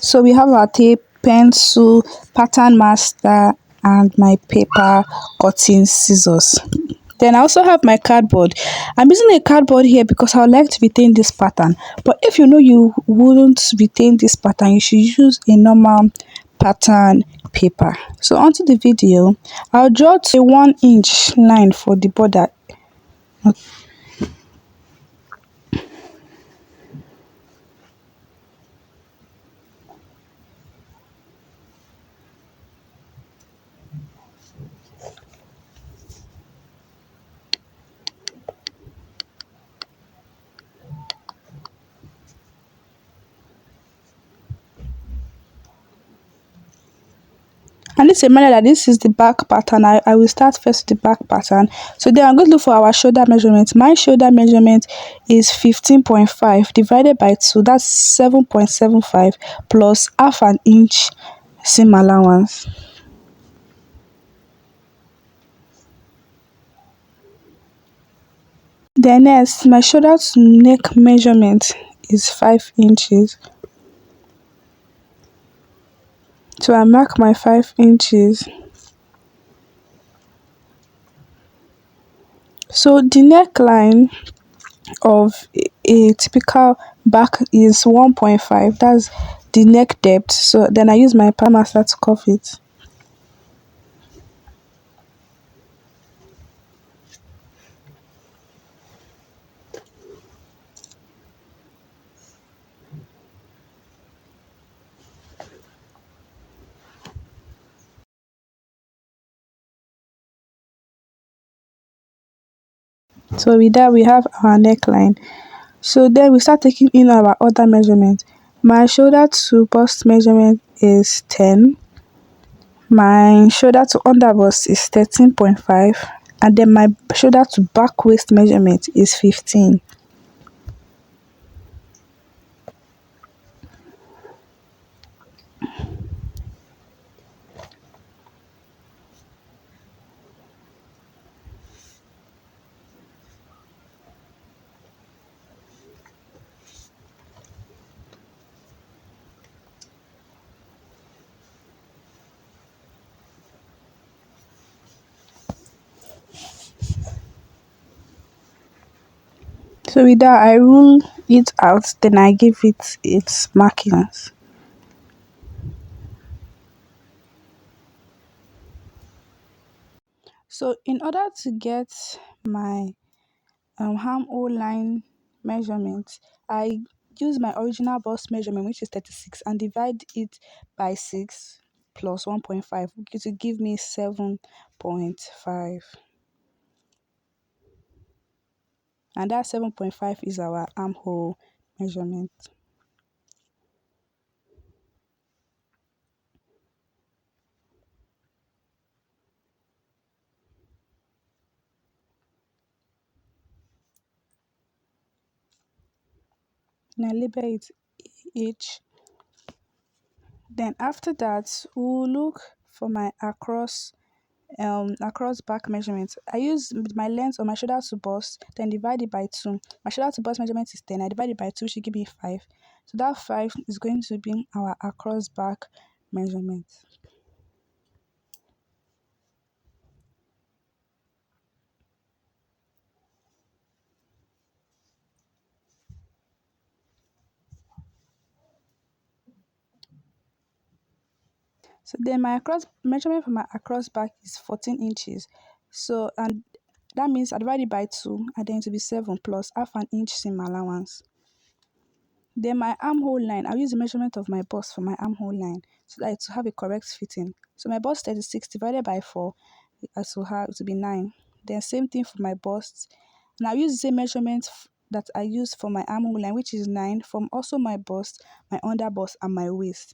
So we have our tape, pencil, pattern master, and my paper cutting scissors. Then I also have my cardboard. I'm using a cardboard here because I would like to retain this pattern. But if you know you wouldn't retain this pattern, you should use a normal pattern paper. So onto the video, I'll draw a 1 inch line for the border. And this reminder that this is the back pattern. I will start first with the back pattern. So then I'm going to look for our shoulder measurement. My shoulder measurement is 15.5 divided by 2. That's 7.75 plus half an inch seam allowance. Then next, my shoulder to neck measurement is 5 inches. So I mark my 5 inches. So the neckline of a typical back is 1.5. That's the neck depth. So then I use my palm master to curve it. So with that we have our neckline. So then we start taking in our other measurement. My shoulder to bust measurement is 10. My shoulder to under bust is 13.5, and then my shoulder to back waist measurement is 15. So with that I rule it out, then I give it its markings. So in order to get my armhole line measurement, I use my original bust measurement, which is 36, and divide it by 6 plus 1.5, which will give me 7.5. And that 7.5 is our armhole measurement. And I label it each. Then after that, we'll look for my across back measurement. I use my length on my shoulder to bust, then divide it by 2. My shoulder to bust measurement is 10. I divide it by 2, should give me 5. So that 5 is going to be our across back measurement. So then my across measurement for my across back is 14 inches. So and that means I divide it by 2, and then it will be 7 plus half an inch seam allowance. Then my armhole line, I'll use the measurement of my bust for my armhole line so that it will have a correct fitting. So my bust 36 divided by 4, it will be 9. Then same thing for my bust. And I'll use the same measurement that I used for my armhole line, which is 9, from also my bust, my under bust, and my waist.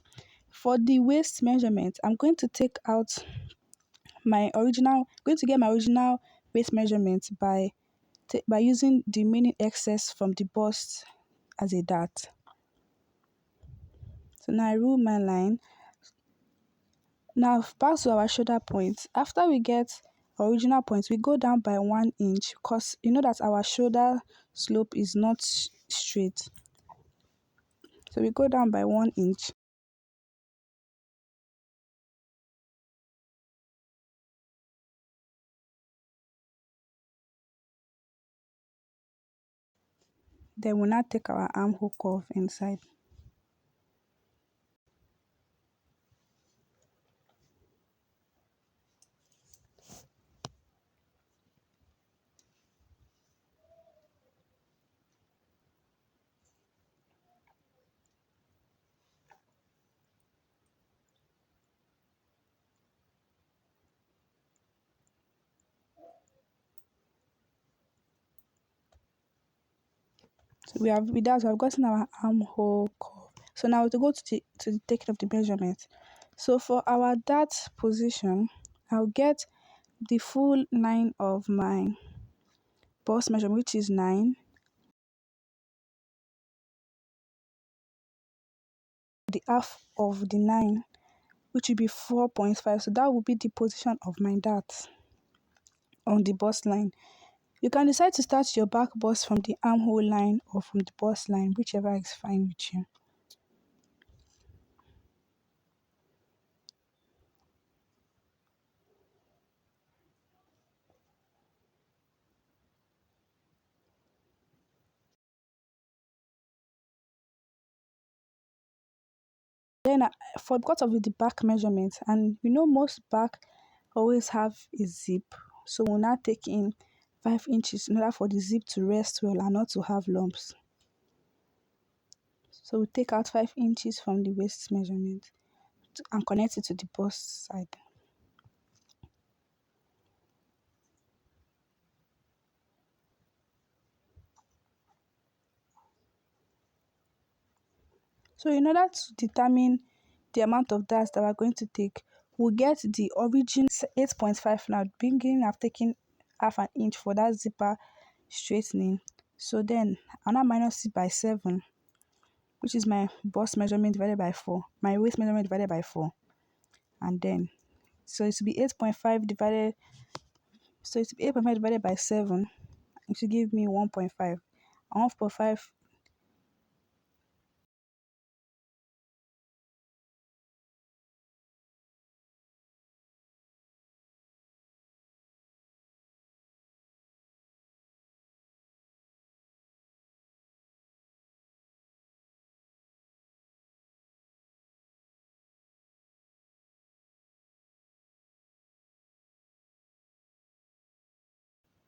For the waist measurement, I'm going to take out going to get my original waist measurement by using the remaining excess from the bust as a dart. So now I rule my line. Now back to our shoulder point. After we get original point, we go down by 1 inch because you know that our shoulder slope is not straight. So we go down by 1 inch. Then we'll now take our armhole curve inside. So we have with that we have gotten our armhole curve. So now to go to the taking of the measurement. So for our dart position, I'll get the full line of my bust measurement, which is 9. The half of the 9, which will be 4.5. So that will be the position of my dart on the bust line. You can decide to start your back bust from the armhole line or from the bust line, whichever is fine with you. Then for because of the back measurement, and most back always have a zip, so we'll now take in 5 inches in order for the zip to rest well and not to have lumps. So we take out 5 inches from the waist measurement and connect it to the bust side. So in order to determine the amount of darts that we're going to take, we'll get the origin 8.5 now, beginning I've taken half an inch for that zipper straightening. So then I'll now minus it by 7, which is my bust measurement divided by 4, my waist measurement divided by 4. And then, so it will be 8.5 divided, so it will be 8.5 divided by 7, it will give me 1.5. And 1.5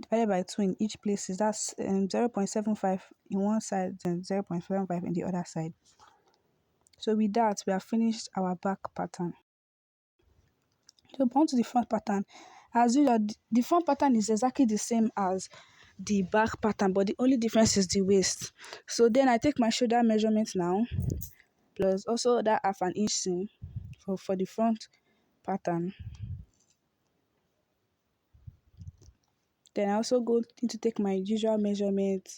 divided by 2 in each place is that's 0.75 in one side and 0.75 in the other side. So with that, we have finished our back pattern. So on to the front pattern. As usual, the front pattern is exactly the same as the back pattern, but the only difference is the waist. So then I take my shoulder measurement now, plus also that half an inch seam for the front pattern. Then I also go in to take my usual measurement,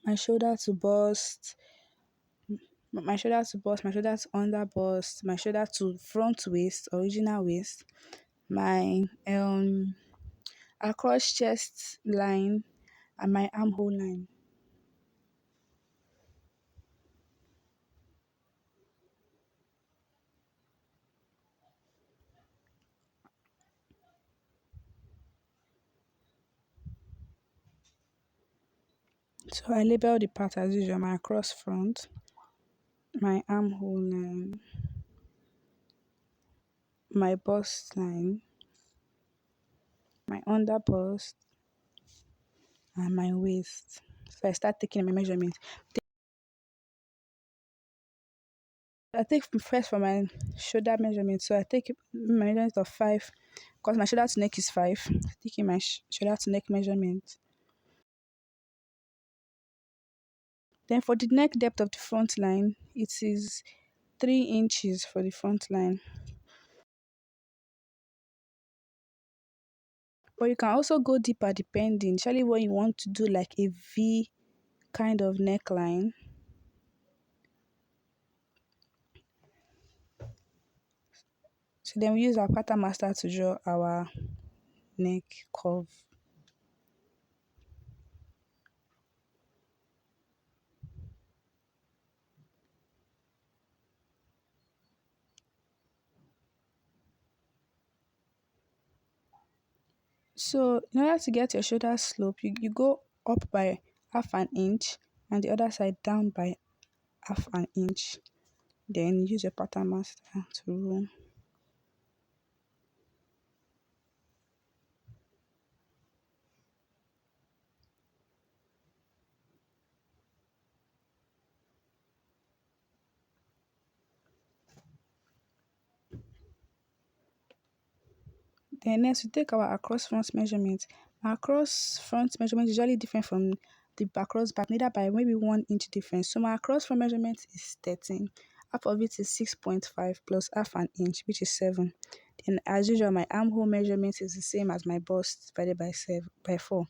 my shoulder to bust, my shoulder to bust, my shoulder to under bust, my shoulder to front waist, original waist, my across chest line, and my armhole line. So I label the part as usual, my across front, my armhole line, my bust line, my under bust, and my waist. So I start taking my measurement. I take first for my shoulder measurement. So I take my measurement of 5, because my shoulder to neck is 5. Taking my shoulder to neck measurement. Then for the neck depth of the front line, it is 3 inches for the front line. But you can also go deeper depending, especially when you want to do like a V kind of neckline. So then we use our pattern master to draw our neck curve. So in order to get your shoulder slope, you go up by half an inch, and the other side down by half an inch. Then use your pattern master to rule. Then next we take our across front measurement. Our across front measurement is usually different from the across back, neither by maybe 1 inch difference. So my across front measurement is 13. Half of it is 6.5 plus half an inch, which is 7. Then as usual, my armhole measurement is the same as my bust divided by 4.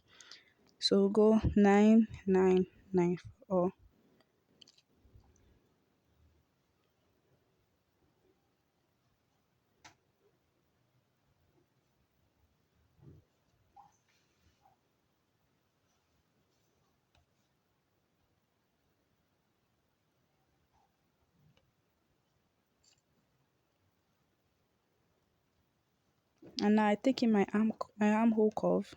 So we'll go 9, 9, 9 for all. And now I take in my armhole curve.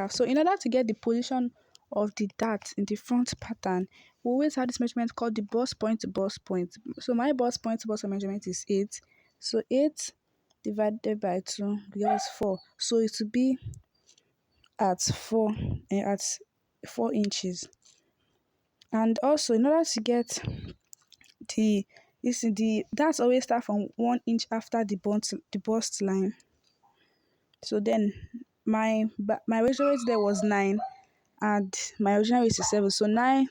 So in order to get the position of the dart in the front pattern, we always have this measurement called the bust point to bust point. So my bust point to bust point measurement is 8. So 8 divided by 2 gives us 4. So it will be at 4 inches. And also in order to get the darts always start from 1 inch after the bust line. So then my measurement there was 9 and my original weight is 7. So 9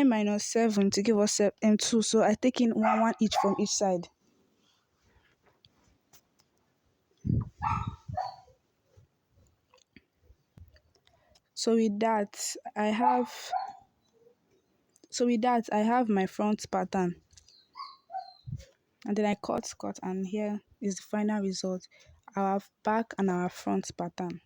minus 7 to give us 2. So I take in one each from each side. So with that I have my front pattern. And then I cut, and here is the final result. Our back and our front pattern.